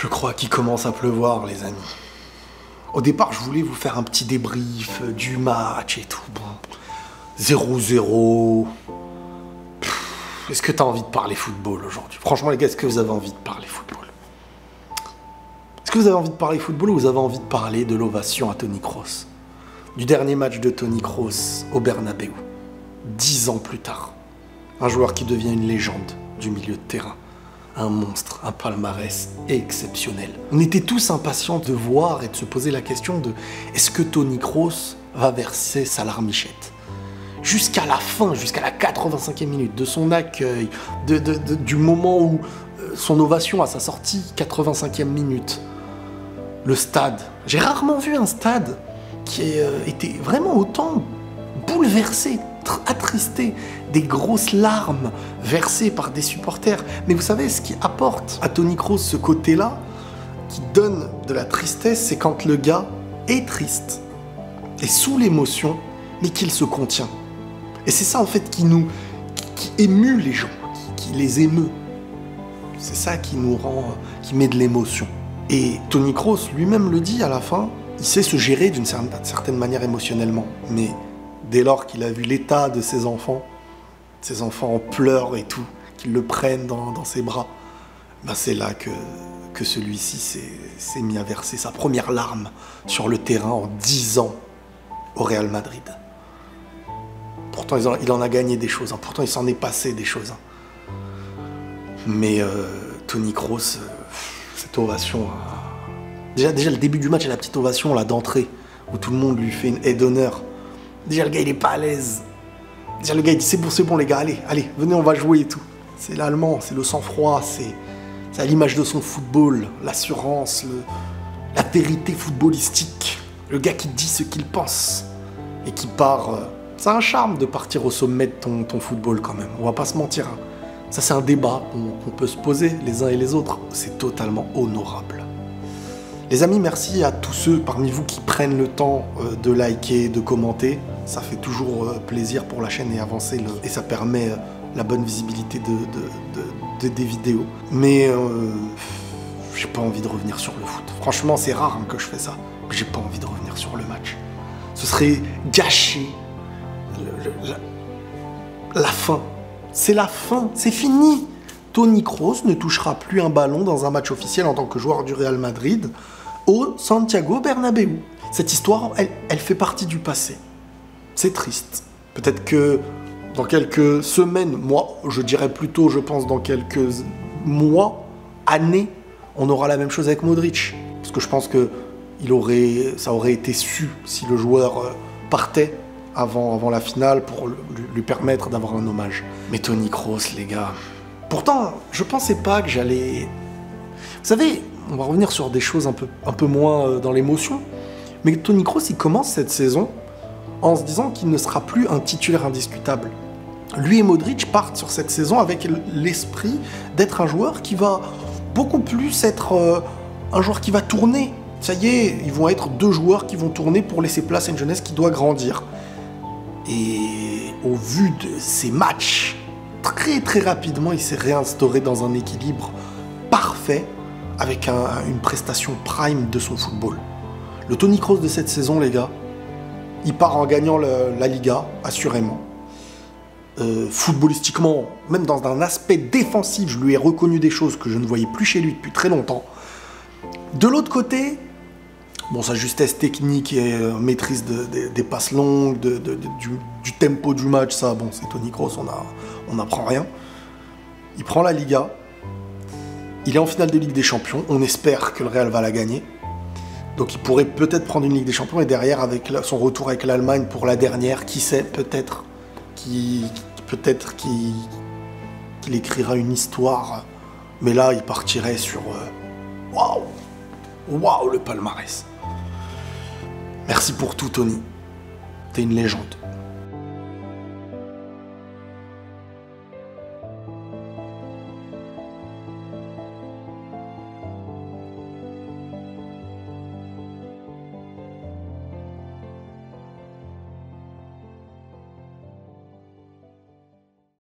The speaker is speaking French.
Je crois qu'il commence à pleuvoir, les amis. Au départ, je voulais vous faire un petit débrief du match et tout. Bon, 0-0. Est-ce que t'as envie de parler football aujourd'hui? Franchement, les gars, est-ce que vous avez envie de parler football? Est-ce que vous avez envie de parler football ou vous avez envie de parler de l'ovation à Toni Kroos? Du dernier match de Toni Kroos au Bernabéu, 10 ans plus tard. Un joueur qui devient une légende du milieu de terrain. Un monstre, un palmarès exceptionnel. On était tous impatients de voir et de se poser la question de est-ce que Toni Kroos va verser sa larmichette? Jusqu'à la fin, jusqu'à la 85e minute, de son accueil, du moment où son ovation à sa sortie, 85e minute. Le stade. J'ai rarement vu un stade qui était vraiment autant bouleversé, attristé, des grosses larmes versées par des supporters. Mais vous savez, ce qui apporte à Toni Kroos ce côté-là, qui donne de la tristesse, c'est quand le gars est triste, est sous l'émotion, mais qu'il se contient. Et c'est ça en fait qui émue les gens, qui les émeut. C'est ça qui nous rend, qui met de l'émotion. Et Toni Kroos lui-même le dit à la fin, il sait se gérer d'une certaine manière émotionnellement, mais dès lors qu'il a vu l'état de ses enfants en pleurs et tout, qu'ils le prennent dans ses bras, ben c'est là que celui-ci s'est mis à verser sa première larme sur le terrain en 10 ans au Real Madrid. Pourtant, il en a gagné des choses, hein. Pourtant il s'en est passé des choses. Hein. Mais Toni Kroos, cette ovation... Déjà le début du match et la petite ovation là d'entrée, où tout le monde lui fait une aide d'honneur. Déjà le gars il est pas à l'aise. Déjà le gars il dit c'est bon les gars, allez, venez on va jouer et tout. C'est l'allemand, c'est le sang-froid, c'est à l'image de son football, l'assurance, la vérité footballistique. Le gars qui dit ce qu'il pense et qui part... ça a un charme de partir au sommet de ton football quand même, on va pas se mentir. Hein. Ça c'est un débat qu'on peut se poser les uns et les autres. C'est totalement honorable. Les amis, merci à tous ceux parmi vous qui prennent le temps de liker, de commenter. Ça fait toujours plaisir pour la chaîne et avancer et ça permet la bonne visibilité des vidéos. Mais j'ai pas envie de revenir sur le foot. Franchement, c'est rare hein, que je fais ça. J'ai pas envie de revenir sur le match. Ce serait gâcher la fin. C'est la fin, c'est fini. Toni Kroos ne touchera plus un ballon dans un match officiel en tant que joueur du Real Madrid au Santiago Bernabéu. Cette histoire, elle fait partie du passé. C'est triste. Peut-être que dans quelques semaines, je dirais plutôt, je pense, dans quelques mois, années, on aura la même chose avec Modric. Parce que je pense que ça aurait été su si le joueur partait avant la finale pour lui permettre d'avoir un hommage. Mais Toni Kroos, les gars... Pourtant, je pensais pas que j'allais... Vous savez, on va revenir sur des choses un peu moins dans l'émotion, mais Toni Kroos, il commence cette saison en se disant qu'il ne sera plus un titulaire indiscutable. Lui et Modric partent sur cette saison avec l'esprit d'être un joueur qui va beaucoup plus être un joueur qui va tourner. Ça y est, ils vont être deux joueurs qui vont tourner pour laisser place à une jeunesse qui doit grandir. Et au vu de ces matchs, très rapidement, il s'est réinstauré dans un équilibre parfait avec une prestation prime de son football. Le Toni Kroos de cette saison, les gars, il part en gagnant la Liga, assurément. Footballistiquement, même dans un aspect défensif, je lui ai reconnu des choses que je ne voyais plus chez lui depuis très longtemps. De l'autre côté, bon, sa justesse technique et maîtrise des passes longues, du tempo du match, ça, bon, c'est Toni Kroos, on n'apprend rien. Il prend la Liga, il est en finale de Ligue des Champions, on espère que le Real va la gagner. Donc il pourrait peut-être prendre une Ligue des Champions et derrière, avec son retour avec l'Allemagne pour la dernière, qui sait, peut-être qu'il écrira une histoire. Mais là, il partirait sur... Waouh, le palmarès. Merci pour tout, Toni. T'es une légende.